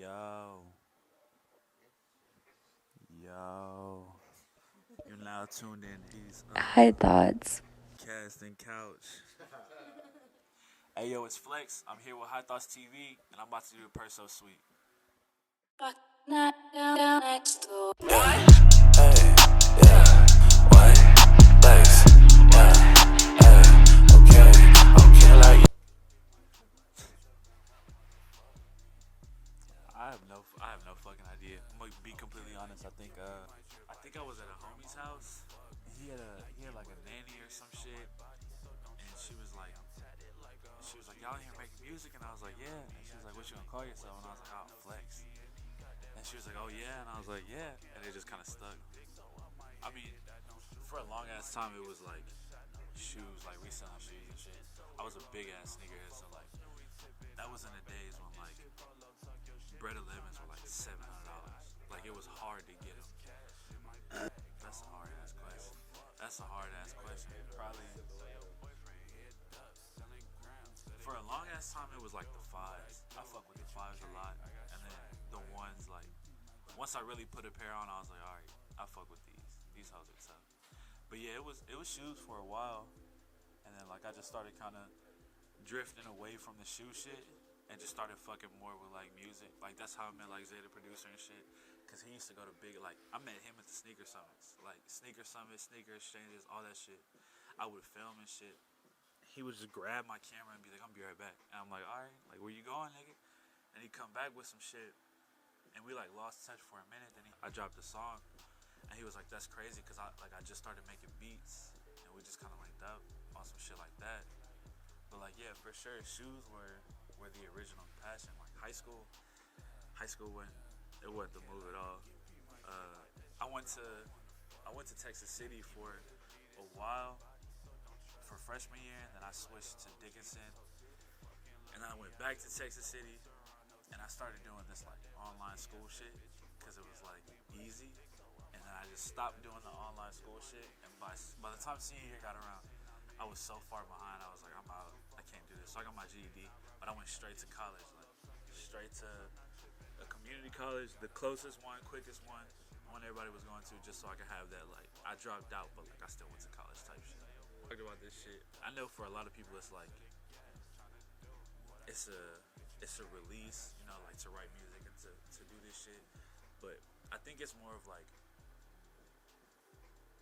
Yo, yo, you're now tuned in. He's High thoughts. casting couch. Hey yo, it's Flex. I'm here with High Thoughts TV, and I'm about to do Perso Sweet. I have no fucking idea. I'm gonna be completely honest. I think I was at a homie's house. He had like a nanny or some shit, and she was like, y'all here making music, and I was like, yeah. And she was like, what you gonna call yourself? And I was like, oh, Flex. And she was like, oh yeah, and I was like, yeah. And it just kind of stuck. I mean, for a long ass time, it was like shoes, like reselling shoes and shit. I was a big ass sneakerhead, so like that was in the days when like bread 11s were like $700. Like it was hard to get them. That's a hard ass question. That's a hard ass question. Probably for a long ass time it was like the fives. I fuck with the fives a lot, and then the ones like once I really put a pair on, I was like, all right, I fuck with these. These hoes are tough. But yeah, it was shoes for a while, and then like I just started kind of drifting away from the shoe shit and just started fucking more with like music. Like that's how I met like Zay the producer and shit. Cause he used to go to big like I met him at the sneaker summits, like sneaker summits, sneaker exchanges, all that shit. I would film and shit. He would just grab my camera and be like, "I'm be right back," and I'm like, "All right, like where you going, nigga?" And he'd come back with some shit, and we like lost touch for a minute. Then I dropped a song, and he was like, "That's crazy," cause I just started making beats, and we just kind of linked up on some shit like that. But like yeah, for sure, shoes were the original passion. Like high school when it wasn't the move at all. Uh, I went to Texas City for a while for freshman year, and then I switched to Dickinson, and then I went back to Texas City, and I started doing this like online school shit because it was like easy, and then I just stopped doing the online school shit, and by the time senior year got around, I was so far behind. I was like, I'm out. I can't do this. So I got my GED, but I went straight to college, like straight to a community college, the closest one, quickest one everybody was going to, just so I could have that. Like I dropped out, but like I still went to college type shit. Talked about this shit. I know for a lot of people, it's like it's a it's a release, you know, like to write music and to do this shit. But I think it's more of like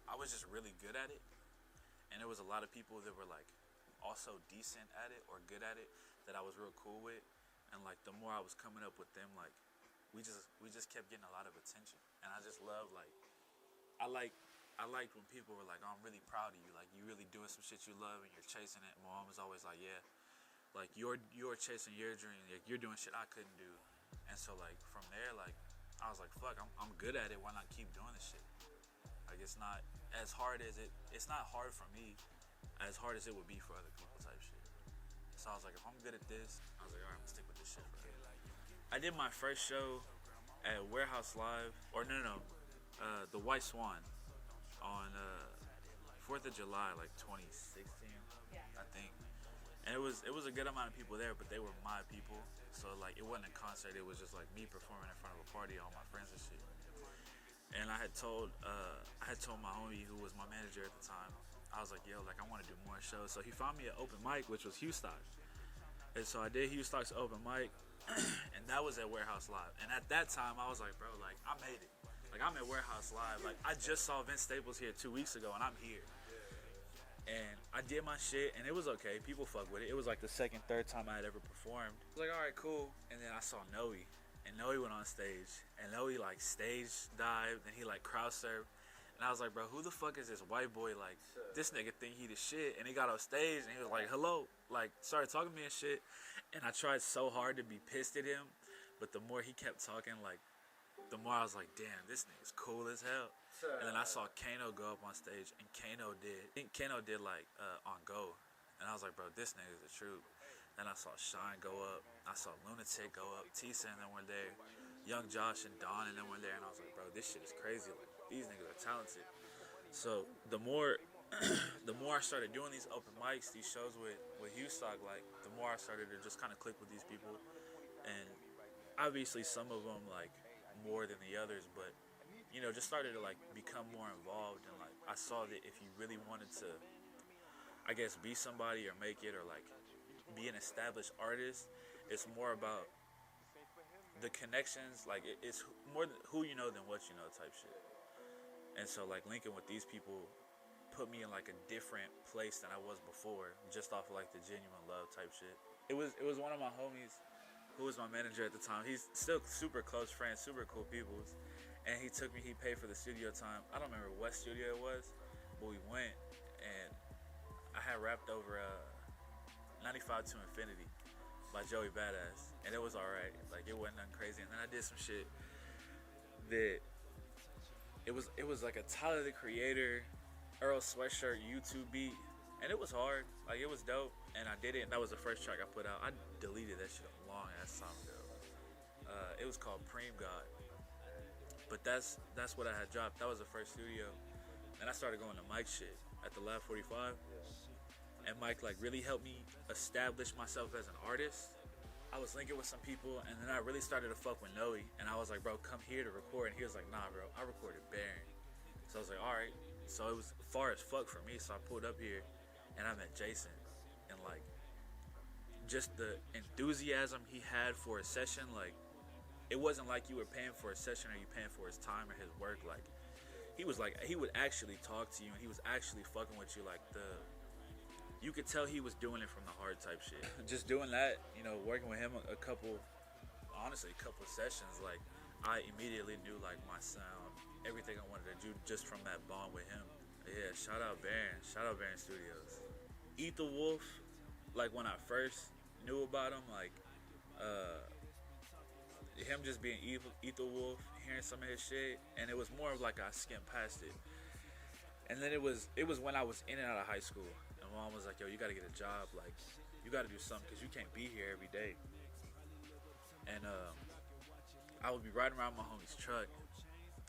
I was just really good at it, and there was a lot of people that were like also decent at it or good at it that I was real cool with, and like the more I was coming up with them, like we just kept getting a lot of attention, and I just love like I like I liked when people were like, oh, I'm really proud of you, like you really doing some shit you love and you're chasing it. My mom was always like, yeah, like you're chasing your dream, like you're doing shit I couldn't do, and so like from there, like I was like, fuck, I'm good at it. Why not keep doing this shit? Like it's not as hard as it's not hard for me as hard as it would be for other people type shit. So I was like, if I'm good at this, I was like, alright, I'm gonna stick with this shit forever. I did my first show at Warehouse Live, or the White Swan on 4th of July, like 2016, I think. And it was a good amount of people there, but they were my people. So like it wasn't a concert, it was just like me performing in front of a party, all my friends and shit. And I had told my homie who was my manager at the time, I was like, yo, like I want to do more shows. So he found me an open mic, which was Houston. And so I did Houston's open mic, and that was at Warehouse Live. And at that time, I was like, bro, like I made it. Like I'm at Warehouse Live. Like I just saw Vince Staples here 2 weeks ago, and I'm here. And I did my shit, and it was okay. People fuck with it. It was like the second, third time I had ever performed. I was like, all right, cool. And then I saw Noe, and Noe went on stage, and Noe like stage dived, and he like crowd surfed. And I was like, bro, who the fuck is this white boy? Like, this nigga think he the shit. And he got off stage, and he was like, hello. Like, started talking to me and shit. And I tried so hard to be pissed at him. But the more he kept talking, like, the more I was like, damn, this nigga's cool as hell. And then I saw Kano go up on stage, and Kano did like, On Go. And I was like, bro, this nigga's the truth. Then I saw Shine go up. I saw Lunatic go up. Tisa and them were there. Young Josh and Don and them were there. And I was like, bro, this shit is crazy. Like, these niggas are talented. So the more the more I started doing these open mics, these shows with Houston, like the more I started to just kind of click with these people, and obviously some of them like more than the others, but you know, just started to like become more involved, and like I saw that if you really wanted to, I guess, be somebody or make it or like be an established artist, it's more about the connections. Like it's more who you know than what you know type shit. And so like linking with these people put me in like a different place than I was before, just off of like the genuine love type shit. It was one of my homies who was my manager at the time. He's still super close friends, super cool people. And he took me, he paid for the studio time. I don't remember what studio it was, but we went and I had rapped over 95 to Infinity by Joey Badass. And it was alright. Like it wasn't nothing crazy. And then I did some shit that it was like a Tyler the Creator, Earl Sweatshirt YouTube beat. And it was hard. Like it was dope. And I did it, and that was the first track I put out. I deleted that shit a long ass time ago. It was called Preem God. But that's what I had dropped. That was the first studio. And I started going to Mike shit at the Lab 45. And Mike like really helped me establish myself as an artist. I was linking with some people, and then I really started to fuck with Noe. And I was like, bro, come here to record. And he was like, nah, bro, I recorded Baron. So I was like, all right. So it was far as fuck for me. So I pulled up here, and I met Jason. And like, just the enthusiasm he had for a session, like, it wasn't like you were paying for a session or you paying for his time or his work. Like, he would actually talk to you, and he was actually fucking with you. Like, you could tell he was doing it from the heart type shit. Just doing that, you know, working with him a couple sessions, like, I immediately knew like my sound, everything I wanted to do just from that bond with him. Yeah, shout out Baron Studios. Ether Wolf, like when I first knew about him, like him just being Ether Wolf, hearing some of his shit, and it was more of like I skimmed past it. And then it was when I was in and out of high school, and mom was like, yo, you gotta get a job, like you gotta do something because you can't be here every day. And I would be riding around my homie's truck,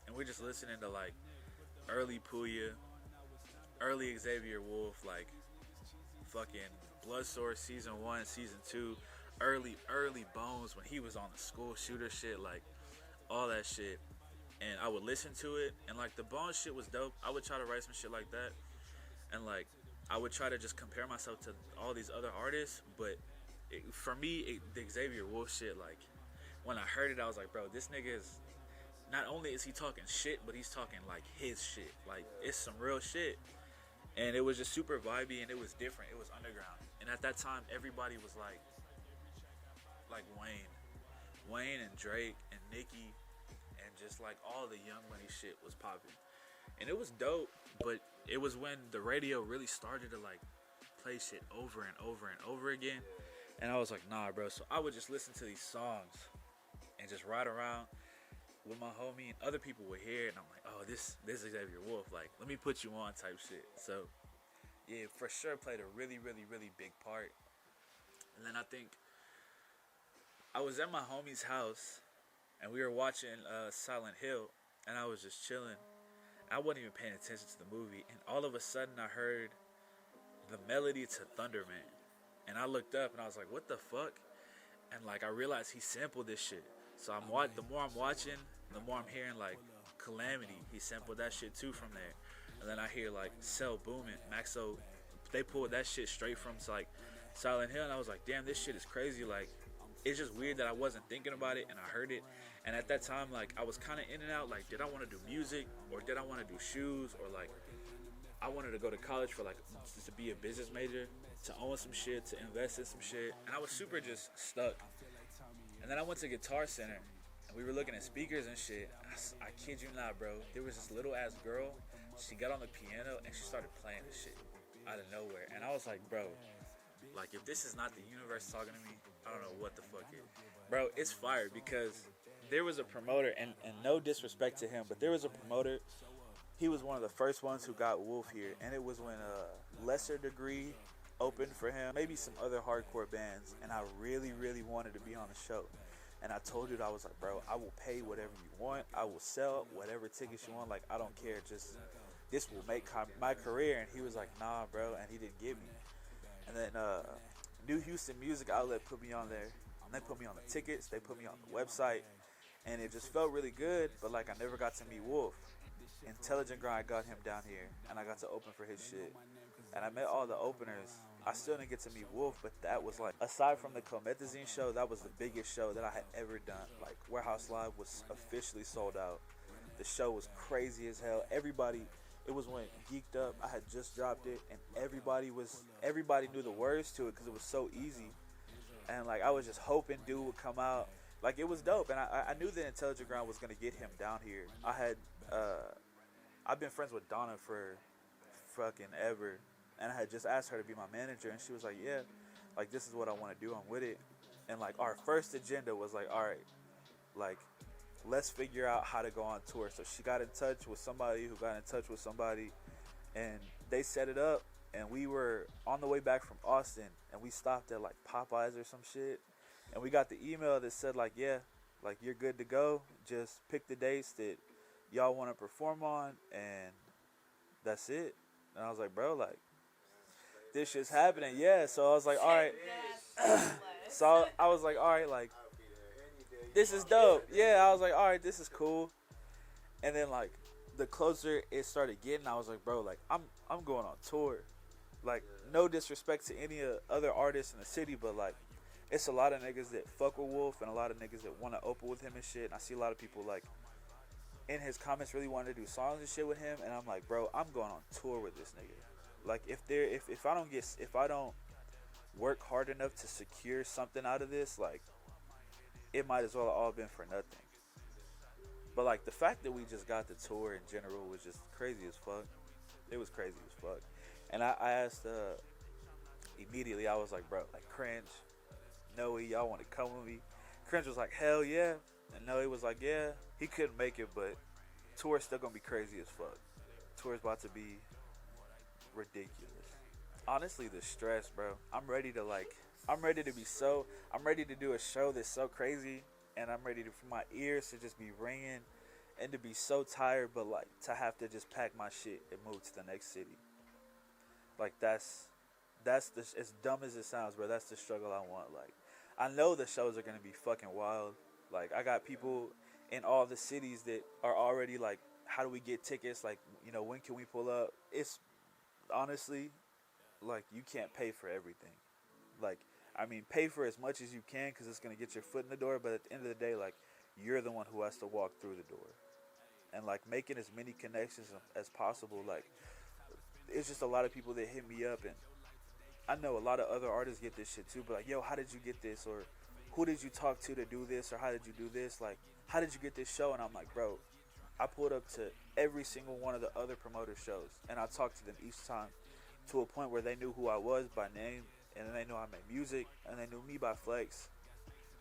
and we're just listening to like early Puya, early Xavier Wulf, like fucking Blood Source season 1, season 2, early Bones when he was on the school shooter shit, like all that shit. And I would listen to it, and like the Bones shit was dope. I would try to write some shit like that, and like I would try to just compare myself to all these other artists. But for me, the Xavier Wulf shit, like when I heard it, I was like, bro, this nigga is, not only is he talking shit, but he's talking like his shit. Like it's some real shit. And it was just super vibey, and it was different. It was underground. And at that time, everybody was like Wayne and Drake and Nicki, and just like all the Young Money shit was popping. And it was dope, but it was when the radio really started to like play shit over and over and over again. And I was like, nah, bro. So I would just listen to these songs and just ride around with my homie, and other people would hear it, and I'm like, oh, this is Xavier Wulf, like, let me put you on type shit. So yeah, for sure played a really, really, really big part. And then I think I was at my homie's house, and we were watching Silent Hill, and I was just chilling. I wasn't even paying attention to the movie, and all of a sudden I heard the melody to Thunderman, and I looked up and I was like, what the fuck? And like I realized he sampled this shit. So the more I'm watching, the more I'm hearing like Calamity. He sampled that shit too from there. And then I hear like Cell Booming, Maxo. They pulled that shit straight from like Silent Hill, and I was like, damn, this shit is crazy. Like, it's just weird that I wasn't thinking about it and I heard it. And at that time, like I was kind of in and out. Like, did I want to do music, or did I want to do shoes, or like I wanted to go to college for like to be a business major, to own some shit, to invest in some shit. And I was super just stuck. And then I went to Guitar Center, and we were looking at speakers and shit. I kid you not, bro. There was this little ass girl. She got on the piano and she started playing this shit out of nowhere. And I was like, bro, like if this is not the universe talking to me, I don't know what the fuck is. Bro, it's fire because there was a promoter, and no disrespect to him, but there was a promoter. He was one of the first ones who got Wolf here, and it was when Lesser Degree opened for him, maybe some other hardcore bands, and I really, really wanted to be on the show. And I told you, I was like, bro, I will pay whatever you want. I will sell whatever tickets you want. Like, I don't care. Just, this will make my career. And he was like, nah, bro. And he didn't give me. And then New Houston Music Outlet put me on there. They put me on the tickets, they put me on the website, and it just felt really good. But like I never got to meet Wolf. Intelligent Grind got him down here, and I got to open for his shit. And I met all the openers. I still didn't get to meet Wolf, but that was like, aside from the Comethazine show, that was the biggest show that I had ever done. Like, Warehouse Live was officially sold out. The show was crazy as hell. Everybody, it was when Geeked Up, I had just dropped it, and everybody knew the words to it because it was so easy. And like, I was just hoping dude would come out. Like, it was dope, and I knew that Intelligent Ground was gonna get him down here. I've been friends with Donna for fucking ever, and I had just asked her to be my manager, and she was like, yeah, like, this is what I want to do, I'm with it. And like, our first agenda was like, all right, like, let's figure out how to go on tour. So she got in touch with somebody who got in touch with somebody, and they set it up, and we were on the way back from Austin, and we stopped at like Popeyes or some shit, and we got the email that said like, yeah, like, you're good to go, just pick the dates that y'all want to perform on, and that's it. And I was like, bro, like, this shit's happening. Yeah, so I was like, all right. So I was like, all right, like, this is dope. Yeah, I was like, all right, this is cool. And then like, the closer it started getting, I was like, bro, like, I'm going on tour. Like, no disrespect to any other artists in the city, but like, it's a lot of niggas that fuck with Wolf and a lot of niggas that want to open with him and shit. And I see a lot of people like in his comments really wanted to do songs and shit with him, and I'm like, bro, I'm going on tour with this nigga. Like, if I don't work hard enough to secure something out of this, like, it might as well have all been for nothing. But like, the fact that we just got the tour in general was just crazy as fuck. It was crazy as fuck. And I asked immediately, I was like, bro, like, Cringe, Noe, y'all want to come with me? Cringe was like, hell yeah. And Noe was like, yeah, he couldn't make it, but tour's still gonna be crazy as fuck. Tour's about to be ridiculous. Honestly, the stress, bro. I'm ready to do a show that's so crazy, and I'm ready for my ears to just be ringing and to be so tired, but like, to have to just pack my shit and move to the next city. Like, that's as dumb as it sounds, bro. That's the struggle I want. Like, I know the shows are gonna be fucking wild. Like, I got people in all the cities that are already like, how do we get tickets? Like, you know, when can we pull up? It's honestly, like, you can't pay for everything. Like, I mean, pay for as much as you can because it's going to get your foot in the door. But at the end of the day, like, you're the one who has to walk through the door. And like, making as many connections as possible. Like, it's just a lot of people that hit me up. And I know a lot of other artists get this shit too. But like, yo, how did you get this? Or who did you talk to do this? Or how did you do this? Like, how did you get this show? And I'm like, bro, I pulled up to every single one of the other promoter shows. And I talked to them each time to a point where they knew who I was by name. And then they knew I made music. And they knew me by Flex.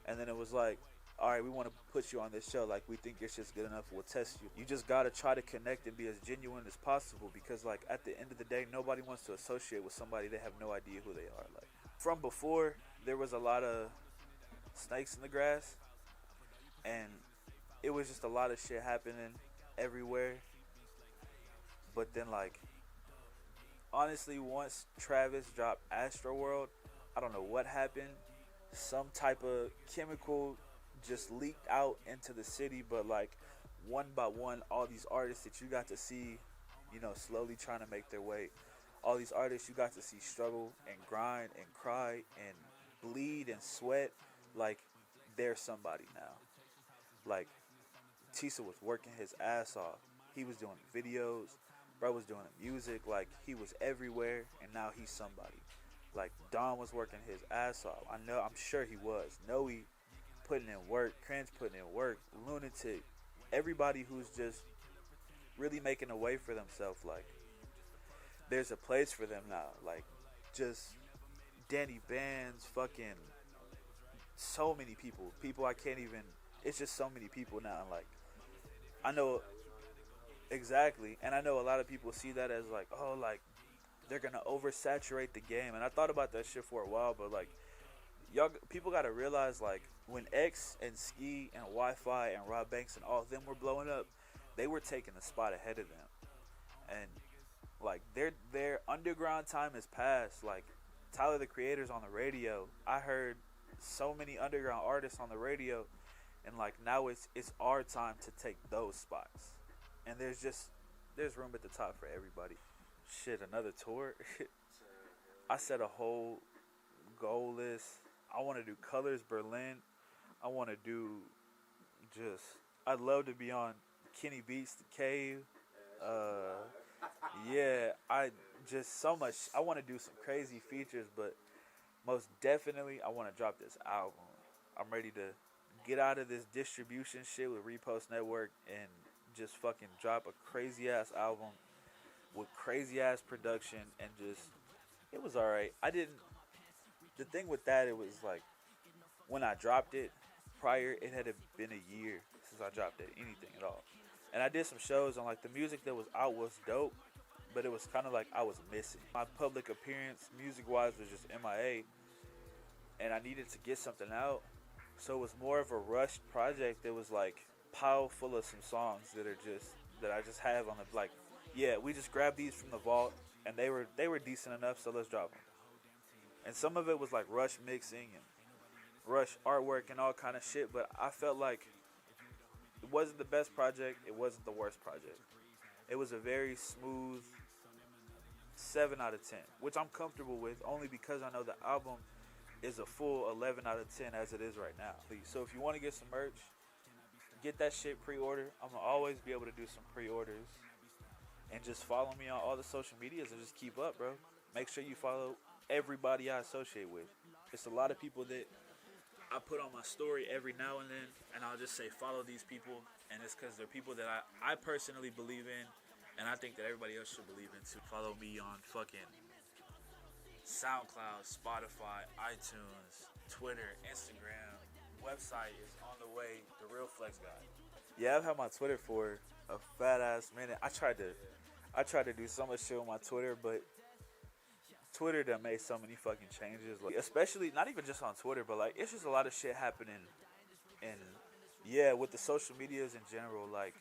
And then it was like, all right, we want to put you on this show. Like, we think your shit's good enough. We'll test you. You just got to try to connect and be as genuine as possible. Because, like, at the end of the day, nobody wants to associate with somebody they have no idea who they are. Like, from before, there was a lot of snakes in the grass. And it was just a lot of shit happening everywhere. But then, like, honestly, once Travis dropped Astroworld, I don't know what happened. Some type of chemical just leaked out into the city, but like, one by one, all these artists that you got to see, you know, slowly trying to make their way, all these artists you got to see struggle and grind and cry and bleed and sweat, like, they're somebody now. Like, Tisa was working his ass off. He was doing videos. Bro was doing music. Like, he was everywhere, and now he's somebody. Like, Don was working his ass off. I'm sure he was. Noe putting in work. Cringe putting in work. Lunatic. Everybody who's just really making a way for themselves. Like, there's a place for them now. Like, just Danny Bands, fucking so many people. People I can't even, it's just so many people now. And like, I know, exactly. And I know a lot of people see that as like, oh, like, they're going to oversaturate the game. And I thought about that shit for a while, but like, people got to realize, like, when X and Ski and Wi-Fi and Rob Banks and all of them were blowing up, they were taking the spot ahead of them. And like, their underground time has passed. Like, Tyler the Creator's on the radio. I heard so many underground artists on the radio, and like now it's our time to take those spots. And there's room at the top for everybody. Shit, another tour. I set a whole goal list. I want to do Colors Berlin. I want to do just. I'd love to be on Kenny Beats The Cave. Yeah, I just so much. I want to do some crazy features, but most definitely I want to drop this album. I'm ready to get out of this distribution shit with Repost Network and just fucking drop a crazy ass album with crazy ass production, and just it was alright. I didn't. The thing with that, it was like when I dropped it prior, it had been a year since I dropped it, anything at all. And I did some shows, and like the music that was out was dope, but it was kind of like I was missing. My public appearance, music wise, was just MIA, and I needed to get something out. So it was more of a rushed project that was like pile full of some songs that I just have on the, like, yeah, we just grabbed these from the vault, and they were decent enough, so let's drop them. And some of it was like rush mixing and rush artwork and all kind of shit, but I felt like it wasn't the best project, it wasn't the worst project. It was a very smooth 7 out of 10, which I'm comfortable with only because I know the album is a full 11 out of 10 as it is right now. So if you want to get some merch, get that shit pre-order. I'm going to always be able to do some pre-orders. And just follow me on all the social medias and just keep up, bro. Make sure you follow everybody I associate with. It's a lot of people that I put on my story every now and then, and I'll just say follow these people, and it's because they're people that I personally believe in, and I think that everybody else should believe in too. Follow me on fucking SoundCloud, Spotify, iTunes, Twitter, Instagram. Website is on the way, The Real FLEXGOD. Yeah, I've had my Twitter for a fat ass minute. I tried to do so much shit on my Twitter, but Twitter done made so many fucking changes. Like, especially not even just on Twitter, but like it's just a lot of shit happening. And yeah, with the social medias in general, like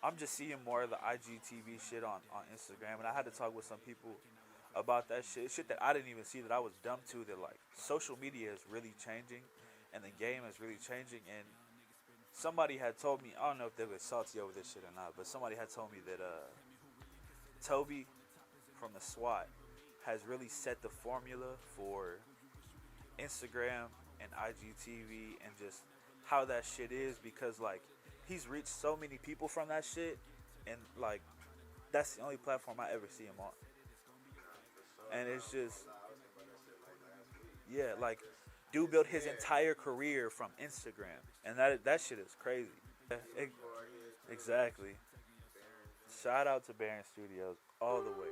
I'm just seeing more of the IGTV shit on Instagram, and I had to talk with some people about that shit that I didn't even see, that I was dumb to, that like social media is really changing and the game is really changing. And somebody had told me, I don't know if they were salty over this shit or not, but somebody had told me that Toby from the SWAT has really set the formula for Instagram and IGTV and just how that shit is, because like he's reached so many people from that shit, and like that's the only platform I ever see him on. And it's just, yeah, like dude built his entire career from Instagram, and that shit is crazy. Exactly. Shout out to Baron Studios all the way.